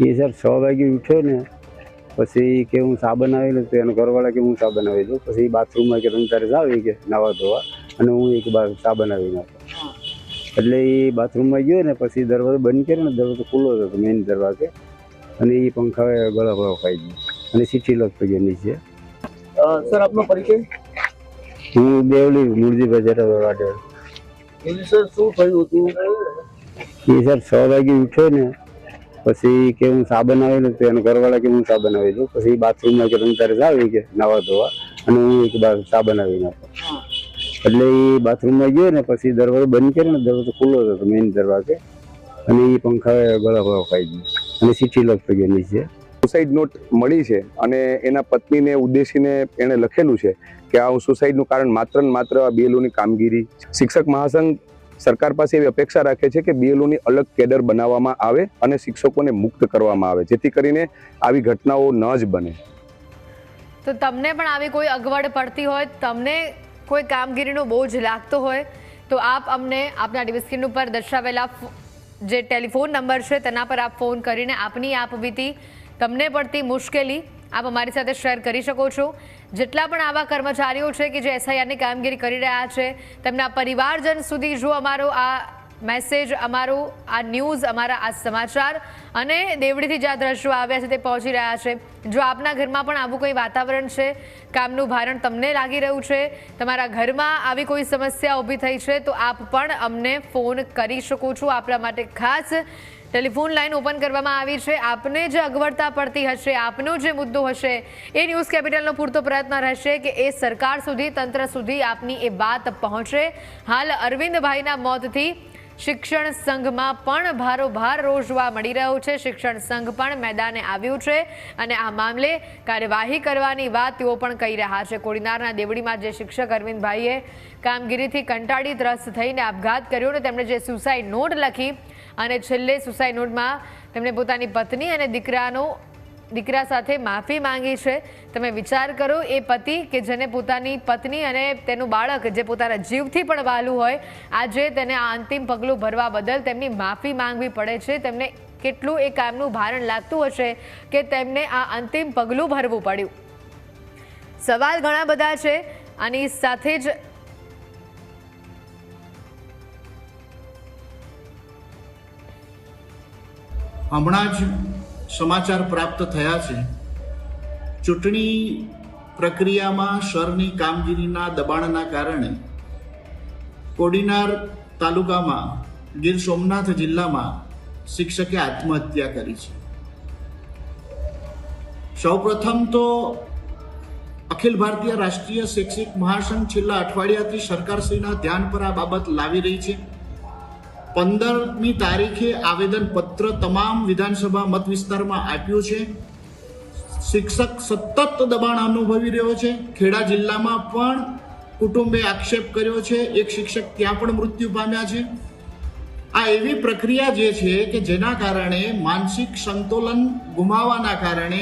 એ sir 6 વાગે ઉઠ્યો ને પછી કે હું ચા બનાવી લઉં, તો એનો ઘરવાળા કે હું ચા બનાવી દઉં. પછી બાથરૂમમાં કે તમે તારે જાવ કે નાવા ધોવા, અને હું એક બાર ચા બનાવી નાખું. એટલે એ બાથરૂમમાં ગયો ને પછી દરવાજો બંધ કર્યો ને, દરવાજો ખુલ્લો હતો મેઇન દરવાજે, અને એ પંખા ગળા ખાઈ ગયો અને સીટી લગતો ગયો નીચે. સર આપનો પરિચય? હું દેવલી મૂળજીભાઈ જેઠાભાઈ. સર શું થયું હતું? એ સર 6 વાગે ઉઠ્યો ને પછી કે હું ચા બનાવી લઉં, તો એનો ઘરવાળા કે હું ચા બનાવી દઉં. પછી બાથરૂમમાં કે તમે તારે જાવ કે નાવા ધોવા, અને હું એક બાર ચા બનાવી નાખું. એટલે એ બાથરૂમમાં ગયો ને પછી દરવાજો બંધ કર્યો ને, દરવાજો ખુલ્લો હતો મેઇન દરવાજે, અને એ પંખા ગળા ખાઈ ગયો અને સીટી લગતો ગયો નીચે. સુસાઇડ નોટ મળી છે અને એના પત્નીને ઉદ્દેશીને એણે લખેલું છે કે આ સુસાઇડનું કારણ માત્ર ને માત્ર બીએલઓની કામગીરી. શિક્ષક મહાસંઘ સરકાર પાસે એવી અપેક્ષા રાખે છે કે બીએલઓની અલગ કેડર બનાવવામાં આવે અને શિક્ષકોને મુક્ત કરવામાં આવે, જેથી કરીને આવી ઘટનાઓ ન જ બને. તો તમને પણ આવી કોઈ અગવડ પડતી હોય, તમને કોઈ કામગીરીનો બોજ લાગતો હોય, તો આપ અમને આપના ટીવી સ્ક્રીન ઉપર દર્શાવેલા જે ટેલિફોન નંબર છે તેના પર આપ ફોન કરીને આપની આપવીતી તમને પડતી મુશ્કેલી આપ અમારી સાથે શેર કરી શકો છો. જેટલા પણ આવા કર્મચારીઓ છે કે જે એસઆઈઆરની કામગીરી કરી રહ્યા છે, તેમના પરિવારજન સુધી જો અમારો આ મેસેજ, અમારું આ ન્યૂઝ, અમારા આ સમાચાર અને દેવડીથી જે દ્રશ્યો આવ્યા છે તે પહોંચી રહ્યા છે. જો આપના ઘરમાં પણ આવું કોઈ વાતાવરણ છે, કામનું ભારણ તમને લાગી રહ્યું છે, તમારા ઘરમાં આવી કોઈ સમસ્યા ઊભી થઈ છે, તો આપ પણ અમને ફોન કરી શકો છો. આપણા માટે ખાસ ટેલિફોન લાઈન ઓપન કરવામાં આવી છે. આપને જે અગવડતા પડતી હશે, આપનો જે મુદ્દો હશે, એ ન્યૂઝ કેપિટલનો પૂરતો પ્રયત્ન રહેશે કે એ સરકાર સુધી, તંત્ર સુધી આપની એ વાત પહોંચે. હાલ અરવિંદભાઈના મોતથી શિક્ષણ સંઘમાં પણ ભારોભાર રોષ જોવા મળી રહ્યો છે. શિક્ષણ સંઘ પણ મેદાને આવ્યું છે અને આ મામલે કાર્યવાહી કરવાની વાત તેઓ પણ કહી રહ્યા છે. કોડીનારના દેવડીમાં જે શિક્ષક અરવિંદભાઈએ કામગીરીથી કંટાળી ત્રસ્ત થઈને આપઘાત કર્યો ને તેમણે જે સુસાઇડ નોટ લખી અને છેલ્લે સુસાઇડ નોટમાં તેમણે પોતાની પત્ની અને દીકરા સાથે માફી માંગી છે. તમે વિચાર કરો, એ પતિ કે જેને પોતાની પત્ની અને તેનું બાળક જે પોતાના જીવથી પણ વહાલું હોય, આજે તેને આ અંતિમ પગલું ભરવા બદલ તેમની માફી માંગવી પડે છે. તેમને કેટલું એ કામનું ભારણ લાગતું હશે કે તેમને આ અંતિમ પગલું ભરવું પડ્યું. સવાલ ઘણા બધા છે. આની સાથે જ હમણાં જ સમાચાર પ્રાપ્ત થયા છે. ચૂંટણી પ્રક્રિયામાં સરની કામગીરીના દબાણના કારણે કોડીનાર તાલુકામાં ગીર સોમનાથ જિલ્લામાં શિક્ષકે આત્મહત્યા કરી છે. સૌપ્રથમ તો અખિલ ભારતીય રાષ્ટ્રીય શૈક્ષિક મહાસંઘ છેલ્લા અઠવાડિયાથી સરકારશ્રીના ધ્યાન પર આ બાબત લાવી રહી છે. 15મી તારીખે આવેદનપત્ર તમામ વિધાનસભા મત વિસ્તારમાં આપ્યું છે. શિક્ષક સતત દબાણ અનુભવી રહ્યો છે. ખેડા જિલ્લામાં પણ કુટુંબે આક્ષેપ કર્યો છે. એક શિક્ષક ત્યાં પણ મૃત્યુ પામ્યા છે. આ એવી પ્રક્રિયા જે છે કે જેના કારણે માનસિક સંતુલન ગુમાવવાના કારણે,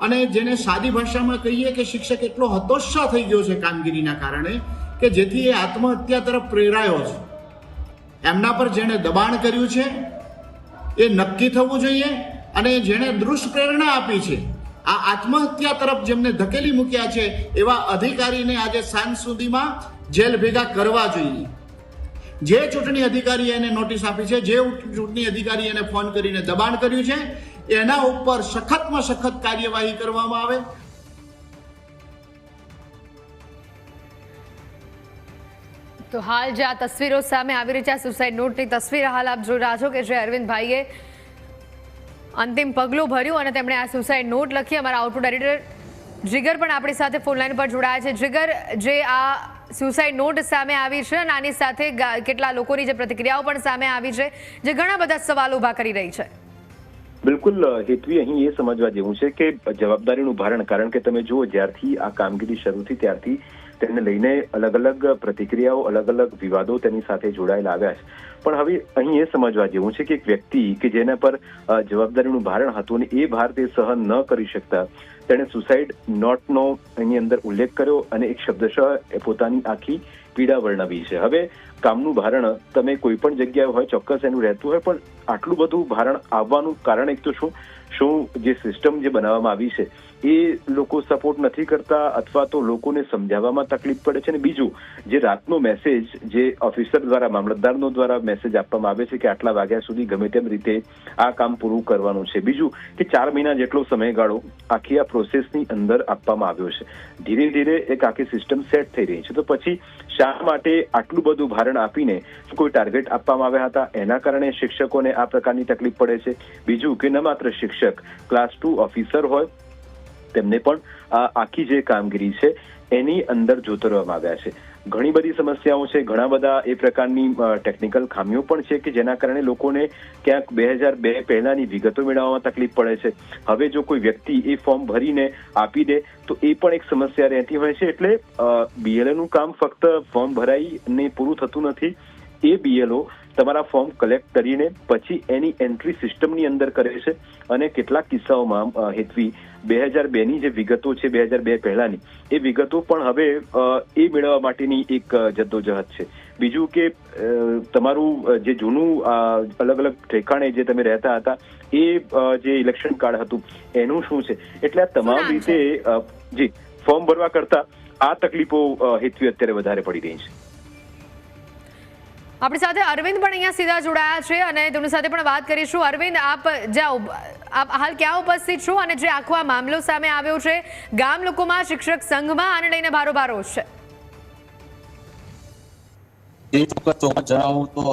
અને જેને સાદી ભાષામાં કહીએ કે શિક્ષક એટલો હતોત્સાહ થઈ ગયો છે કામગીરીના કારણે કે જેથી એ આત્મહત્યા તરફ પ્રેરાયો છે. એમના પર જેણે દબાણ કર્યું છે એ નક્કી થવું જોઈએ, અને જેણે દુષ્પ્રેરણા આપી છે, આ આત્મહત્યા તરફ જેમને ધકેલી મૂક્યા છે, એવા અધિકારીને આજે સાંજ સુધીમાં જેલ ભેગા કરવા જોઈએ. જે ચૂંટણી અધિકારીએ એને નોટિસ આપી છે, જે ચૂંટણી અધિકારીએ એને ફોન કરીને દબાણ કર્યું છે, એના ઉપર સખતમાં સખત કાર્યવાહી કરવામાં આવે. તો હાલ જે આ તસવીરો સામે આવી રહી છે, આ સુસાઇડ નોટની તસવીર હાલ આપ જોઈ રહ્યા છો કે જે અરવિંદભાઈએ અંતિમ પગલું ભર્યું અને તેમણે આ સુસાઇડ નોટ લખી. અમારા આઉટપુટ એડિટર જીગર પણ આપણી સાથે ફોન લાઈન પર જોડાયા છે. જીગર, જે આ સુસાઇડ નોટ સામે આવી છે અને આની સાથે કેટલા લોકોની જે પ્રતિક્રિયાઓ પણ સામે આવી છે, જે ઘણા બધા સવાલો ઊભા કરી રહી છે. બિલકુલ હેતવી, અહીં એ સમજવા જેવું છે કે જવાબદારીનું ભારણ, કારણ કે તમે જુઓ જ્યારથી આ કામગીરી શરૂ થઈ ત્યારથી તેને લઈને અલગ અલગ પ્રતિક્રિયાઓ, અલગ અલગ વિવાદો તેની સાથે જોડાયેલા આવ્યા છે. પણ હવે અહીં એ સમજવા જેવું છે કે એક વ્યક્તિ કે જેના પર જવાબદારીનું ભારણ હતું અને એ ભાર તે સહન ન કરી શકતા, તેણે સુસાઇડ નોટનો એની અંદર ઉલ્લેખ કર્યો અને એક શબ્દશઃ પોતાની આખી પીડા વર્ણવી છે. હવે કામનું ભારણ તમે કોઈ પણ જગ્યાએ હોય ચોક્કસ એનું રહેતું હોય, પણ આટલું બધું ભારણ આવવાનું કારણ એક તો શું જે સિસ્ટમ જે બનાવવામાં આવી છે એ લોકો સપોર્ટ નથી કરતા, અથવા તો લોકોને સમજાવવામાં તકલીફ પડે છે. અને બીજું, જે રાતનો મેસેજ જે ઓફિસર દ્વારા, મામલતદારનો દ્વારા મેસેજ આપવામાં આવે છે કે આટલા વાગ્યા સુધી ગમે તેમ રીતે આ કામ પૂરું કરવાનું છે. બીજું કે 4 મહિના જેટલો સમયગાળો આખી આ પ્રોસેસની અંદર આપવામાં આવ્યો છે. ધીરે ધીરે એક આખી સિસ્ટમ સેટ થઈ રહી છે, તો પછી શા માટે આટલું બધું ભારણ આપીને કોઈ ટાર્ગેટ આપવામાં આવ્યા હતા, એના કારણે શિક્ષકોને આ પ્રકારની તકલીફ પડે છે. બીજું કે ન માત્ર શિક્ષક, ક્લાસ 2 ઓફિસર હોય તેમને પણ આ આખી જે કામગીરી છે એની અંદર જોતરવામાં આવ્યા છે. ઘણી બધી સમસ્યાઓ છે, ઘણા બધા એ પ્રકારની ટેકનિકલ ખામીઓ પણ છે કે જેના કારણે લોકોને ક્યાંક 2002 પહેલાની વિગતો મેળવવામાં તકલીફ પડે છે. હવે જો કોઈ વ્યક્તિ એ ફોર્મ ભરીને આપી દે તો એ પણ એક સમસ્યા રહેતી હોય છે. એટલે BLO નું કામ ફક્ત ફોર્મ ભરાઈને પૂરું થતું નથી. એ BLO તમારા ફોર્મ કલેક્ટ કરીને પછી એની એન્ટ્રી સિસ્ટમની અંદર કરે છે, અને કેટલાક કિસ્સાઓમાં હેતવી 2002ની જે વિગતો છે 2002 પહેલાની એ વિગતો પણ હવે એ મેળવવા માટેની એક જદ્દોજહદ છે. બીજું કે તમારું જે જૂનું અલગ અલગ ઠેકાણે જે તમે રહેતા હતા એ જે ઇલેક્શન કાર્ડ હતું એનું શું છે. એટલે આ તમામ રીતે જી ફોર્મ ભરવા કરતા આ તકલીફો હેતવી અત્યારે વધારે પડી રહી છે. આપણી સાથે અરવિંદ પણ અહીંયા સીધા જોડાયા છે અને તેમની સાથે પણ વાત કરીશું. અરવિંદ, આપ હાલ ક્યાં ઉપસ્થિત છો અને જે આખો આ મામલો સામે આવ્યો છે, ગામ લોકોમાં, શિક્ષક સંઘમાં આને લઈને ભારોભાર રોષ છે? એ ચોક્કસ જણાવું તો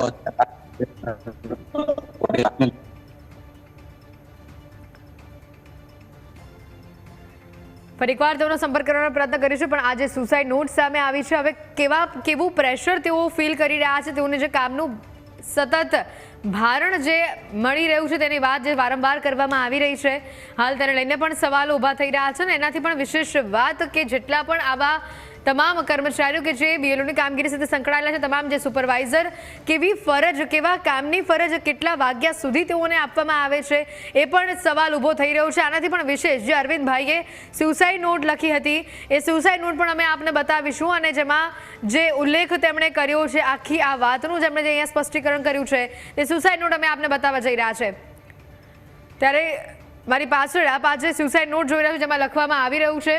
ફરી એકવાર તેઓનો સંપર્ક કરવાનો પ્રયત્ન કરીશું, પણ આજે સુસાઇડ નોટ સામે આવી છે. હવે કેવું પ્રેશર તેઓ ફીલ કરી રહ્યા છે, તેઓને જે કામનું સતત ભારણ જે મળી રહ્યું છે તેની વાત જે વારંવાર કરવામાં આવી રહી છે, હાલ તેને લઈને પણ સવાલો ઊભા થઈ રહ્યા છે. અને એનાથી પણ વિશેષ વાત કે જેટલા પણ આવા તમામ કર્મચારીઓ કે જે BLOની કામગીરી સાથે સંકળાયેલા છે, તમામ જે સુપરવાઇઝર, કેવી ફરજ, કેવા કામની ફરજ કેટલા વાગ્યા સુધી તેઓને આપવામાં આવે છે, એ પણ સવાલ ઊભો થઈ રહ્યો છે. આનાથી પણ વિશેષ જે અરવિંદભાઈએ સુસાઇડ નોટ લખી હતી એ સુસાઇડ નોટ પણ અમે આપને બતાવીશું, અને જેમાં જે ઉલ્લેખ તેમણે કર્યો છે આખી આ વાતનું જેમણે જે અહીંયા સ્પષ્ટીકરણ કર્યું છે તે સુસાઇડ નોટ અમે આપને બતાવવા જઈ રહ્યા છે. ત્યારે મારી પાછળ આપ આજે સુસાઇડ નોટ જોઈ રહ્યા છો જેમાં લખવામાં આવી રહ્યું છે,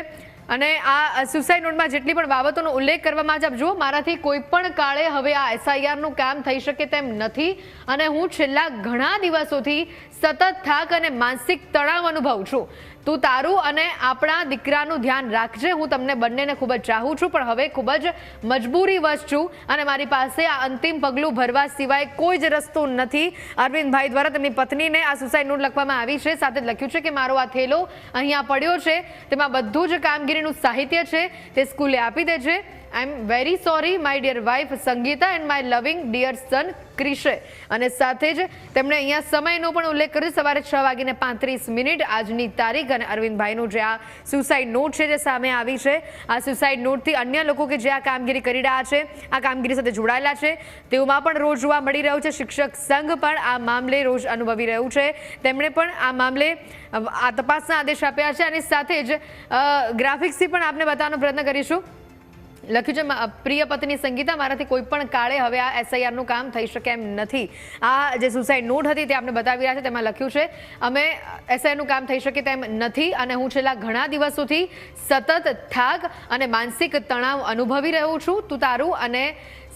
અને આ સુસાઇડ નોટમાં જેટલી પણ બાબતોનો ઉલ્લેખ કરવામાં આવે, જુઓ, મારાથી કોઈ પણ કાળે હવે આ SIRનું કામ થઈ શકે તેમ નથી, અને હું છેલ્લા ઘણા દિવસોથી સતત થાક અને માનસિક તણાવ અનુભવું છું. તું તારું અને આપણા દીકરાનું ધ્યાન રાખજે. હું તમને બંનેને ખૂબ જ ચાહું છું, પણ હવે ખૂબ જ મજબૂરીવશ છું અને મારી પાસે આ અંતિમ પગલું ભરવા સિવાય કોઈ જ રસ્તો નથી. અરવિંદભાઈ દ્વારા તેમની પત્નીને આ સુસાઇડ નોટ લખવામાં આવી છે. સાથે જ લખ્યું છે કે મારો આ થેલો અહીંયા પડ્યો છે, તેમાં બધું જ કામગીરીનું સાહિત્ય છે, તે સ્કૂલે આપી દેજે. I am very sorry my dear wife Sangeeta and my loving dear son Krishe. અને સાથે જ તેમણે અહીંયા સમયનો પણ ઉલ્લેખ કર્યો, સવારે 6:35 આજની તારીખ. અને અરવિંદભાઈનું જે આ સુસાઇડ નોટ છે જે સામે આવી છે, આ સુસાઇડ નોટથી અન્ય લોકો કે જે આ કામગીરી કરી રહ્યા છે, આ કામગીરી સાથે જોડાયેલા છે, તેઓમાં પણ રોષ જોવા મળી રહ્યો છે. શિક્ષક સંઘ પણ આ મામલે રોષ અનુભવી રહ્યું છે. તેમણે પણ આ મામલે આ તપાસના આદેશ આપ્યા છે. અને સાથે જ ગ્રાફિક્સથી પણ આપને બતાવવાનો પ્રયત્ન કરીશું. લખ્યું છે, પ્રિય પત્ની સંગીતા, મારાથી કોઈ પણ કાળે હવે આ SIRનું કામ થઈ શકે એમ નથી. આ જે સુસાઇડ નોટ હતી તે આપણે બતાવી રહ્યા છે, તેમાં લખ્યું છે અમે SIRનું કામ થઈ શકે તેમ નથી, અને હું છેલ્લા ઘણા દિવસોથી સતત થાક અને માનસિક તણાવ અનુભવી રહ્યો છું. તું તારું અને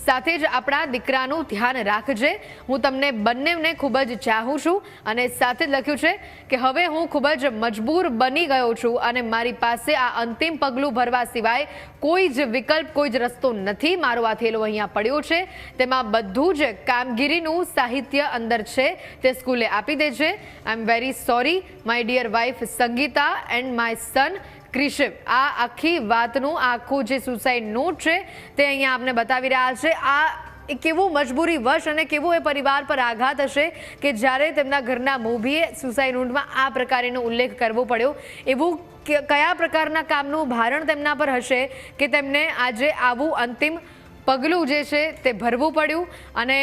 સાથે જ આપણા દીકરાનું ધ્યાન રાખજે. હું તમને બંનેને ખૂબ જ ચાહું છું. અને સાથે જ લખ્યું છે કે હવે હું ખૂબ જ મજબૂર બની ગયો છું અને મારી પાસે આ અંતિમ પગલું ભરવા સિવાય કોઈ જ વિકલ્પ, કોઈ જ રસ્તો નથી. મારો આ થેલો અહીંયા પડ્યો છે, તેમાં બધું જ કામગીરીનું સાહિત્ય અંદર છે, તે સ્કૂલે આપી દેજે. I am very sorry my dear wife Sangeeta and my son ક્રિશે. આ આખી વાતનું આખું જે સુસાઇડ નોટ છે તે અહીંયા આપને બતાવી રહ્યા છે. આ કેવું મજબૂરી વશ અને કેવો એ પરિવાર પર આઘાત હશે કે જ્યારે તેમના ઘરના મોભીએ સુસાઇડ નોટમાં આ પ્રકારનો ઉલ્લેખ કરવો પડ્યો. એવું કયા પ્રકારના કામનું ભારણ તેમના પર હશે કે તેમને આજે આવું અંતિમ પગલું જે છે તે ભરવું પડ્યું, અને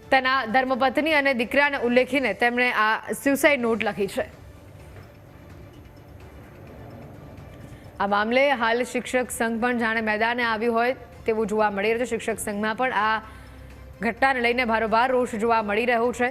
તેના ધર્મપત્ની અને દીકરાને ઉલ્લેખીને તેમણે આ સુસાઇડ નોટ લખી છે. આ મામલે હાલ શિક્ષક સંઘ પણ જાણે મેદાને આવ્યું હોય તેવું જોવા મળી રહ્યું છે. શિક્ષક સંઘમાં પણ આ ઘટનાને લઈને ભારોભાર રોષ જોવા મળી રહ્યો છે.